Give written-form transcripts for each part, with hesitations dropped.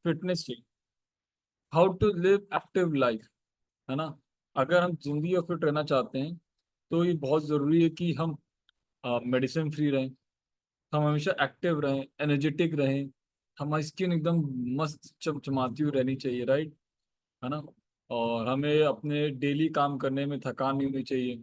Fitness चाहिए, how to live active life, है ना। अगर हम जिंदगी में फिट रहना चाहते हैं तो ये बहुत ज़रूरी है कि हम मेडिसिन फ्री रहें, हम हमेशा एक्टिव रहें, एनर्जेटिक रहें, हमारी स्किन एकदम मस्त चमचमाती हुई रहनी चाहिए, राइट, है ना। और हमें अपने डेली काम करने में थकान नहीं होनी चाहिए।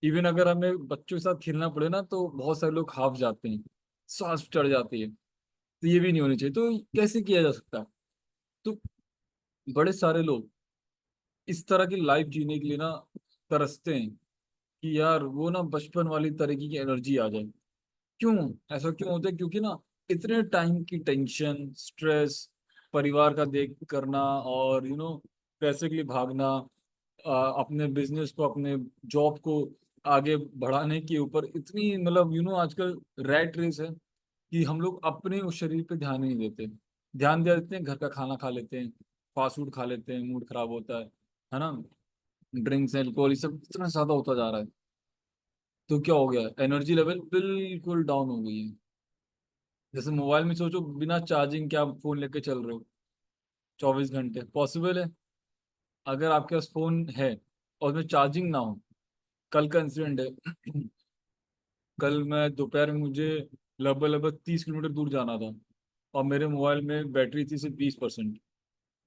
इवन अगर हमें बच्चों के साथ खेलना पड़े ना तो बहुत सारे लोग हाफ जाते हैं, सांस चढ़ जाती है, तो ये भी नहीं होनी चाहिए। तो कैसे किया जा सकता है? तो बड़े सारे लोग इस तरह की लाइफ जीने के लिए ना तरसते हैं कि यार वो ना बचपन वाली तरीके की एनर्जी आ जाए। क्यों? ऐसा क्यों होता है? क्योंकि ना इतने टाइम की टेंशन, स्ट्रेस, परिवार का देख करना, और पैसे के लिए भागना, अपने बिजनेस को, अपने जॉब को आगे बढ़ाने के ऊपर इतनी, मतलब आजकल रैट रेस है कि हम लोग अपने उस शरीर पे ध्यान ही नहीं देते। ध्यान दे देते हैं, घर का खाना खा लेते हैं, फास्ट फूड खा लेते हैं, मूड खराब होता है ना। ड्रिंक्स, एल्कोहल, ये सब इतना ज्यादा होता जा रहा है। तो क्या हो गया? एनर्जी लेवल बिल्कुल डाउन हो गई है। जैसे मोबाइल में सोचो, बिना चार्जिंग के आप फोन लेके चल रहे हो 24 घंटे, पॉसिबल है? अगर आपके पास फोन है और उसमें चार्जिंग ना हो, कल का इंसिडेंट है। कल मैं दोपहर में, मुझे लगभग लगभग 30 किलोमीटर दूर जाना था, और मेरे मोबाइल में बैटरी थी सिर्फ 20%।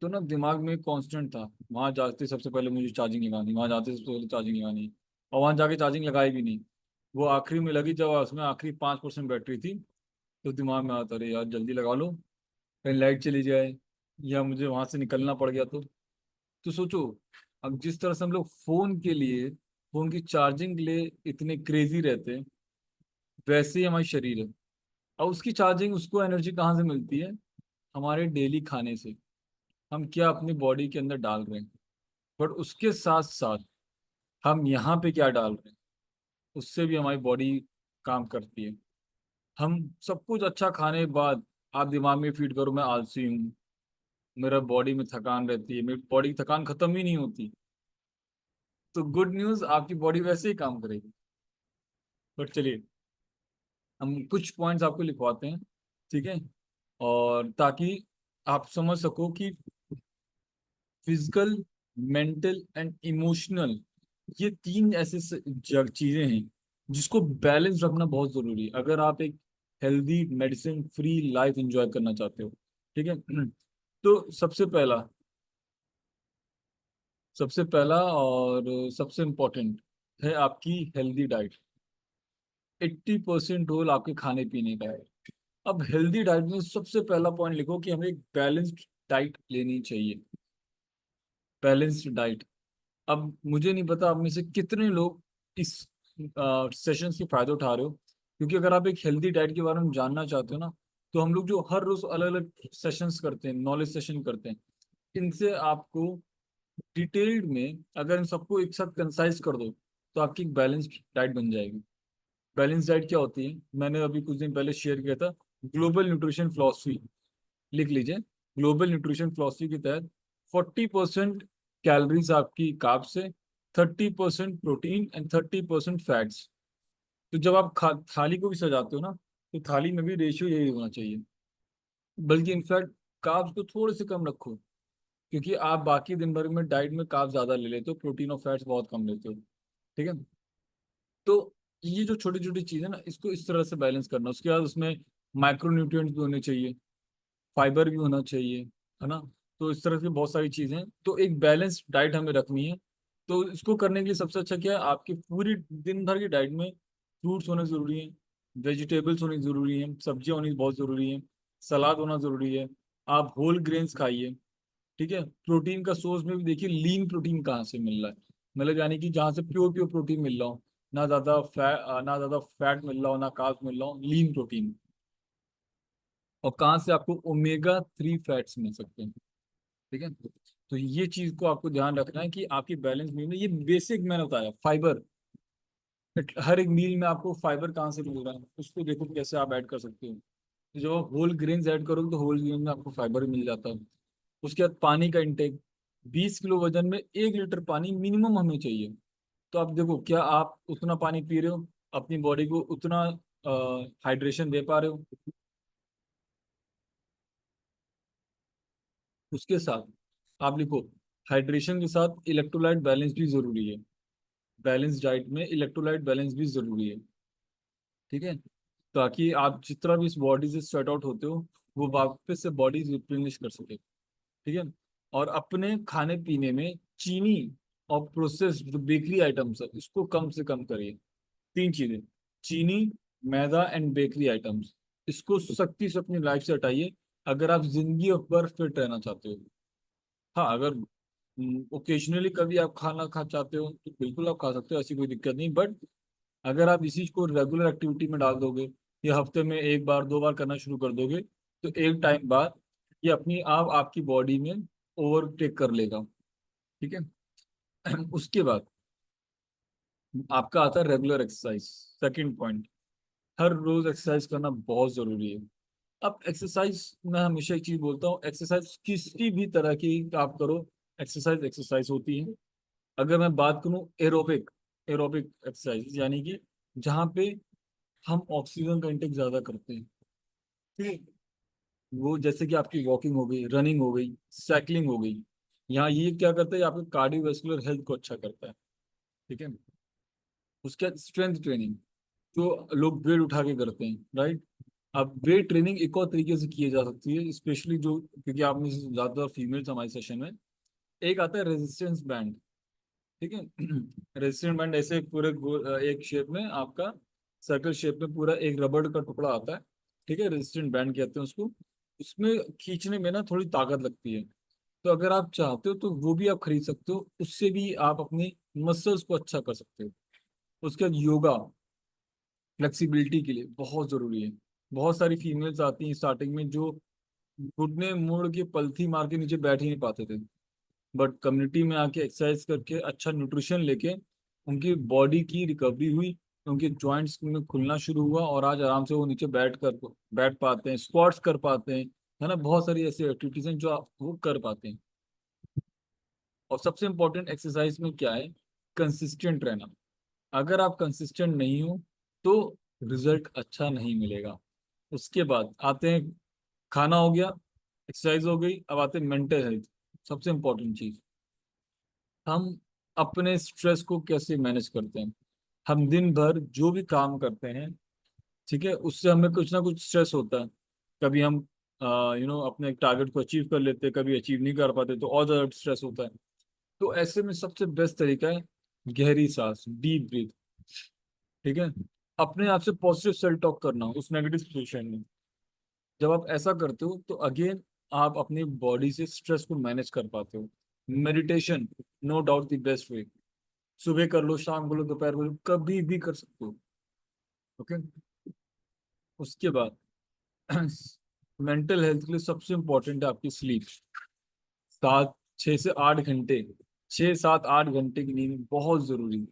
तो ना दिमाग में कांस्टेंट था, वहां जाते सबसे पहले मुझे चार्जिंग लगानी, वहां जाते सबसे पहले चार्जिंग लगानी। और वहां जाके चार्जिंग लगाई भी नहीं, वो आखिरी में लगी जब उसमें आखिरी 5% बैटरी थी। तो दिमाग में आता, अरे यार जल्दी लगा लो, कहीं लाइट चली जाए या मुझे वहां से निकलना पड़ गया तो सोचो, अब जिस तरह से हम लोग फोन के लिए, फोन की चार्जिंग के लिए इतने क्रेजी रहते हैं, वैसे ही हमारी शरीर है। और उसकी चार्जिंग, उसको एनर्जी कहाँ से मिलती है? हमारे डेली खाने से। हम क्या अपनी बॉडी के अंदर डाल रहे हैं, बट उसके साथ साथ हम यहाँ पे क्या डाल रहे हैं, उससे भी हमारी बॉडी काम करती है। हम सब कुछ अच्छा खाने के बाद आप दिमाग में फीड करो मैं आलसी हूँ, मेरा बॉडी में थकान रहती है, मेरी बॉडी की थकान खत्म ही नहीं होती, तो गुड न्यूज़, आपकी बॉडी वैसे ही काम करेगी। बट चलिए, हम कुछ पॉइंट्स आपको लिखवाते हैं, ठीक है, और ताकि आप समझ सको कि फिजिकल, मेंटल एंड इमोशनल, ये तीन ऐसे चीजें हैं जिसको बैलेंस रखना बहुत जरूरी है अगर आप एक healthy, medicine free life enjoy करना चाहते हो, ठीक है। तो सबसे पहला और सबसे इम्पोर्टेंट है आपकी हेल्दी डाइट। 80% रोल आपके खाने पीने का है। अब हेल्दी डाइट में सबसे पहला पॉइंट लिखो कि हमें एक बैलेंस्ड डाइट लेनी चाहिए। Balanced diet. अब मुझे नहीं पता आप में से कितने लोग इस सेशन के फायदे उठा रहे हो, क्योंकि अगर आप एक हेल्दी डाइट के बारे में जानना चाहते हो ना, तो हम लोग जो हर रोज अलग अलग सेशंस करते हैं, नॉलेज सेशन करते हैं, इनसे आपको डिटेल्ड में अगर इन सबको एक साथ कंसाइज कर दो तो आपकी एक बैलेंस्ड डाइट बन जाएगी। बैलेंस डाइट क्या होती है, मैंने अभी कुछ दिन पहले शेयर किया था, ग्लोबल न्यूट्रिशन फिलॉसफी, लिख लीजिए। ग्लोबल न्यूट्रिशन फिलॉसफी के तहत 40% कैलोरीज आपकी कार्ब से, 30% प्रोटीन एंड 30% फैट्स। तो जब आप थाली को भी सजाते हो ना, तो थाली में भी रेशियो यही होना चाहिए। बल्कि इनफैक्ट कार्ब्स को थोड़े से कम रखो, क्योंकि आप बाकी दिन भर में डाइट में कार्ब ज़्यादा ले लेते हो, प्रोटीन और फैट्स बहुत कम लेते हो, ठीक है। तो ये जो छोटी छोटी चीज़ें ना, इसको इस तरह से बैलेंस करना। उसके बाद उसमें माइक्रो न्यूट्रिएंट्स भी होने चाहिए, फाइबर भी होना चाहिए, है ना। तो इस तरह की बहुत सारी चीज़ें, तो एक बैलेंस डाइट हमें रखनी है। तो इसको करने के लिए सबसे अच्छा क्या है, आपकी पूरी दिन भर की डाइट में फ्रूट्स होने ज़रूरी हैं, वेजिटेबल्स होनी ज़रूरी हैं, सब्जियां होनी बहुत ज़रूरी हैं, सलाद होना ज़रूरी है, आप होल ग्रेन्स खाइए, ठीक है। प्रोटीन का सोर्स में भी देखिए, लीन प्रोटीन कहाँ से मिल रहा है, मतलब यानी कि जहाँ से प्योर प्योर प्रोटीन मिल रहा हो, ना ज़्यादा फैट मिल रहा हो, ना कार्ब्स मिल रहा हो, लीन प्रोटीन। और कहाँ से आपको ओमेगा 3 फैट्स मिल सकते हैं, ठीक है। तो ये चीज को आपको ध्यान रखना है कि आपकी बैलेंस मील में ये बेसिक मैंने बताया, फाइबर। हर एक मील में आपको फाइबर कहाँ से मिल रहा है, उसको देखो कैसे आप ऐड कर सकते हो। तो जब आप होल ग्रेन्स ऐड करोगे तो होल ग्रेन में आपको फाइबर मिल जाता है। उसके बाद पानी का इंटेक, 20 किलो वजन में 1 लीटर पानी मिनिमम हमें चाहिए। तो आप देखो, क्या आप उतना पानी पी रहे हो, अपनी बॉडी को उतना हाइड्रेशन दे पा रहे हो? उसके साथ आप लिखो, हाइड्रेशन के साथ इलेक्ट्रोलाइट बैलेंस भी जरूरी है। बैलेंस डाइट में इलेक्ट्रोलाइट बैलेंस भी जरूरी है। ठीक है, ताकि आप जितना भी इस बॉडी से स्वेट आउट होते हो, वो वापस से बॉडी रिप्लेनिश कर सके। ठीक है, और अपने खाने पीने में चीनी और प्रोसेस्ड जो बेकरी आइटम्स है इसको कम से कम करिए। तीन चीजें, चीनी, मैदा एंड बेकरी आइटम्स, इसको सख्ती से अपनी लाइफ से हटाइए अगर आप जिंदगी भर फिट रहना चाहते हो। हाँ, अगर ओकेजनली कभी आप खाना खा चाहते हो तो बिल्कुल आप खा सकते हो, ऐसी कोई दिक्कत नहीं। बट अगर आप इसी को रेगुलर एक्टिविटी में डाल दोगे, या हफ्ते में एक बार दो बार करना शुरू कर दोगे, तो एक टाइम बाद ये अपनी आप आपकी बॉडी में ओवरटेक कर लेगा। ठीक है। उसके बाद आपका आता है रेगुलर एक्सरसाइज। सेकंड पॉइंट, हर रोज एक्सरसाइज करना बहुत जरूरी है। अब एक्सरसाइज, मैं हमेशा एक चीज बोलता हूँ, एक्सरसाइज किसी भी तरह की आप करो, एक्सरसाइज एक्सरसाइज होती है। अगर मैं बात करूँ एरोबिक, एरोबिक एक्सरसाइज यानी कि जहाँ पे हम ऑक्सीजन का इंटेक ज्यादा करते हैं। ठीक है, वो जैसे कि आपकी वॉकिंग हो गई, रनिंग हो गई, साइकिलिंग हो गई। यहाँ ये क्या करता है, आपके कार्डियोवैस्कुलर हेल्थ को अच्छा करता है। ठीक है, उसके बाद स्ट्रेंथ ट्रेनिंग, जो लोग वेट उठा के करते हैं, राइट। अब वेट ट्रेनिंग एक और तरीके से की जा सकती है, स्पेशली जो, क्योंकि आप में से ज्यादातर फीमेल्स हमारे सेशन में। एक आता है रेजिस्टेंस बैंड। ठीक है। रेजिस्टेंस बैंड ऐसे पूरे एक शेप में आपका, सर्कल शेप में पूरा एक रबड़ का टुकड़ा आता है। ठीक है, रेजिस्टेंट बैंड कहते हैं उसको। उसमें खींचने में ना थोड़ी ताकत लगती है। तो अगर आप चाहते हो तो वो भी आप खरीद सकते हो, उससे भी आप अपने मसल्स को अच्छा कर सकते हो। उसके बाद योगा, फ्लेक्सिबिलिटी के लिए बहुत जरूरी है। बहुत सारी फीमेल्स आती हैं स्टार्टिंग में जो घुटने मोड़ के पलथी मार के नीचे बैठ ही नहीं पाते थे। बट कम्युनिटी में आके एक्सरसाइज करके अच्छा न्यूट्रिशन लेके उनकी बॉडी की रिकवरी हुई, उनके जॉइंट्स में खुलना शुरू हुआ, और आज आराम से वो नीचे बैठ पाते हैं, स्क्वाट्स कर पाते हैं। है ना, बहुत सारी ऐसी एक्टिविटीज हैं जो आप वो कर पाते हैं। और सबसे इम्पोर्टेंट एक्सरसाइज में क्या है, कंसिस्टेंट रहना। अगर आप कंसिस्टेंट नहीं हो तो रिजल्ट अच्छा नहीं मिलेगा। उसके बाद आते हैं, खाना हो गया, एक्सरसाइज हो गई, अब आते हैं मेंटल हेल्थ। सबसे इम्पोर्टेंट चीज, हम अपने स्ट्रेस को कैसे मैनेज करते हैं। हम दिन भर जो भी काम करते हैं, ठीक है, उससे हमें कुछ ना कुछ स्ट्रेस होता है। कभी हम अपने टारगेट को अचीव कर लेते हैं, कभी अचीव नहीं कर पाते तो और ज़्यादा स्ट्रेस होता है। तो ऐसे में सबसे बेस्ट तरीका है गहरी सांस, डीप ब्रीथ। ठीक है, अपने आप से पॉजिटिव सेल्फ टॉक करना उस नेगेटिव सिचुएशन में। जब आप ऐसा करते हो तो अगेन आप अपनी बॉडी से स्ट्रेस को मैनेज कर पाते हो। Meditation, no doubt the best way. सुबह कर लो, शाम को लो, दोपहर को लो, कभी भी कर सकते हो। ओके। उसके बाद मेंटल हेल्थ के लिए सबसे इंपॉर्टेंट है आपकी स्लीप। सात 6 से 8 घंटे, 6 7 8 घंटे की नींद बहुत जरूरी है।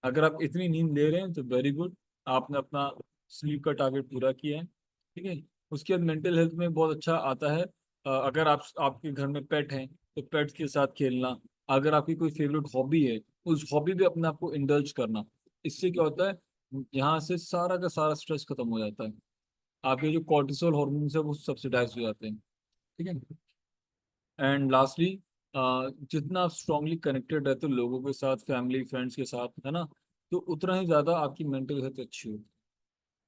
अगर आप इतनी नींद ले रहे हैं तो वेरी गुड, आपने अपना स्लीप का टारगेट पूरा किया है। ठीक है। उसके बाद मेंटल हेल्थ में बहुत अच्छा आता है, अगर आप आपके घर में पेट हैं तो पेट्स के साथ खेलना। अगर आपकी कोई फेवरेट हॉबी है, उस हॉबी पे अपने आप को इंडल्ज करना। इससे क्या होता है, यहाँ से सारा का सारा स्ट्रेस खत्म हो जाता है। आपके जो कॉर्टिसोल हार्मोन्स है वो सब्सिडाइज हो जाते हैं। ठीक है। एंड लास्टली, जितना आप स्ट्रांगली कनेक्टेड रहते हो लोगों के साथ, फैमिली फ्रेंड्स के साथ, है ना, तो उतना ही ज़्यादा आपकी मेंटल हेल्थ अच्छी होगी।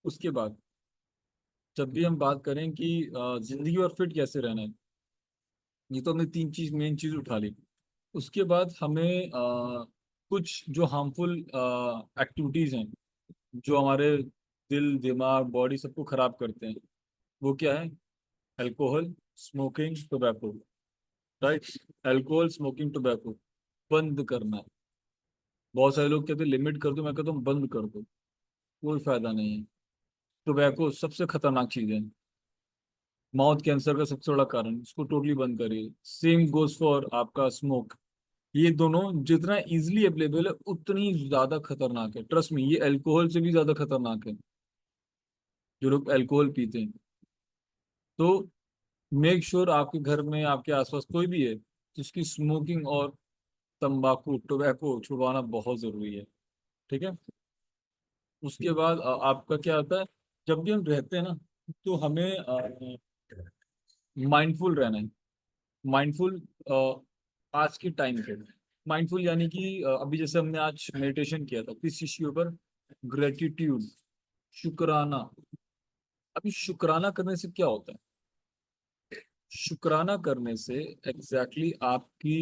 उसके बाद जब भी हम बात करें कि जिंदगी और फिट कैसे रहना है, ये तो हमने तीन चीज मेन चीज उठा ली। उसके बाद हमें कुछ जो हार्मफुल एक्टिविटीज हैं, जो हमारे दिल दिमाग बॉडी सबको खराब करते हैं, वो क्या है, alcohol, smoking, tobacco. Right, alcohol, smoking, tobacco बंद करना है। बहुत सारे लोग कहते हैं लिमिट कर दो, मैं कहता हूँ बंद कर दो, कोई फायदा नहीं है। टोबैको सबसे खतरनाक चीज है, माउथ कैंसर का सबसे बड़ा कारण, इसको टोटली बंद करिए। सेम गोज फॉर आपका स्मोक। ये दोनों जितना इजीली अवेलेबल है उतनी ज्यादा खतरनाक है, ट्रस्ट में, ये अल्कोहल से भी ज्यादा खतरनाक है। जो लोग अल्कोहल पीते हैं, तो मेक श्योर आपके घर में आपके आसपास कोई भी है जिसकी स्मोकिंग और तंबाकू टोबैको छुड़वाना बहुत जरूरी है। ठीक है। उसके बाद आपका क्या होता है, जब भी हम रहते हैं ना, तो हमें माइंडफुल रहना है। माइंडफुल आज के टाइम पे माइंडफुल यानी कि अभी जैसे हमने आज मेडिटेशन किया था किस चीज के ऊपर, ग्रेटिट्यूड, शुक्राना। अभी शुक्राना करने से क्या होता है? शुक्राना करने से एग्जैक्टली आपकी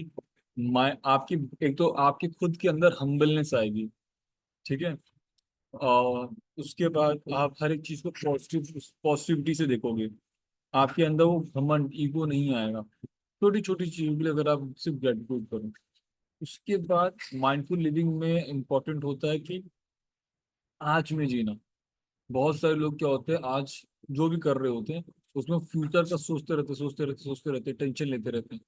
एक तो आपकी खुद के अंदर हम्बलनेस आएगी, ठीक है। और उसके बाद आप हर एक चीज को पॉजिटिविटी से देखोगे। आपके अंदर वो घमंड, ईगो नहीं आएगा। छोटी छोटी चीजों के लिए अगर आप सिर्फ ग्रेटिट्यूड करो। उसके बाद माइंडफुल लिविंग में इम्पोर्टेंट होता है कि आज में जीना। बहुत सारे लोग क्या होते हैं, आज जो भी कर रहे होते हैं उसमें फ्यूचर का सोचते रहते, टेंशन लेते रहते हैं।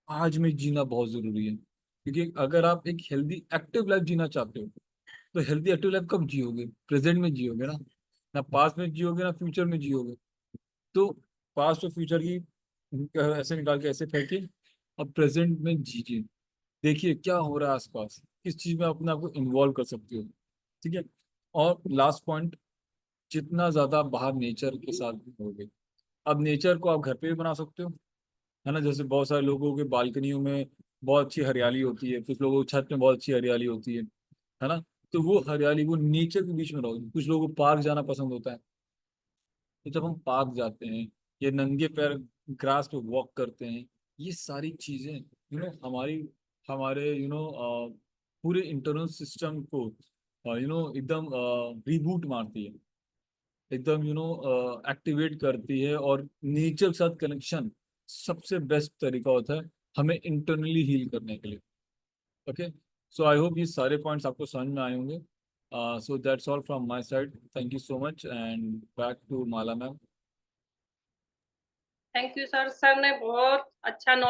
आज में जीना बहुत जरूरी है, क्योंकि अगर आप एक हेल्दी एक्टिव लाइफ जीना चाहते हो तो हेल्दी एक्टिव लाइफ कब जियोगे? प्रेजेंट में जियोगे ना। ना पास्ट में जियोगे ना फ्यूचर में जियोगे। तो पास्ट और फ्यूचर की ऐसे निकाल के ऐसे फेंके, अब प्रेजेंट में जीजिए। देखिए क्या हो रहा है आसपास, किस चीज में अपने आप को इन्वॉल्व कर सकते हो, ठीक है। और लास्ट पॉइंट, जितना ज्यादा आप बाहर नेचर के साथ रहोगे। अब नेचर को आप घर पे भी बना सकते हो, है ना। जैसे बहुत सारे लोगों के बालकनियों में बहुत अच्छी हरियाली होती है, कुछ लोगों की छत में बहुत अच्छी हरियाली होती है ना। तो वो हरियाली, वो नेचर के बीच में रहोगे। कुछ लोगों को पार्क जाना पसंद होता है, तो जब हम पार्क जाते हैं या नंगे पैर ग्रास पे वॉक करते हैं, ये सारी चीजें हमारी हमारे पूरे इंटरनल सिस्टम को एकदम रीबूट मारती है, एकदम एक्टिवेट करती है। और नेचर के साथ कनेक्शन सबसे बेस्ट तरीका होता है हमें इंटरनली हील करने के लिए। ओके, सो आई होप ये सारे पॉइंट्स आपको समझ में आए होंगे। So that's all from my side, thank you so much and back to Mala ma'am. Thank you sir. Sir ने बहुत अच्छा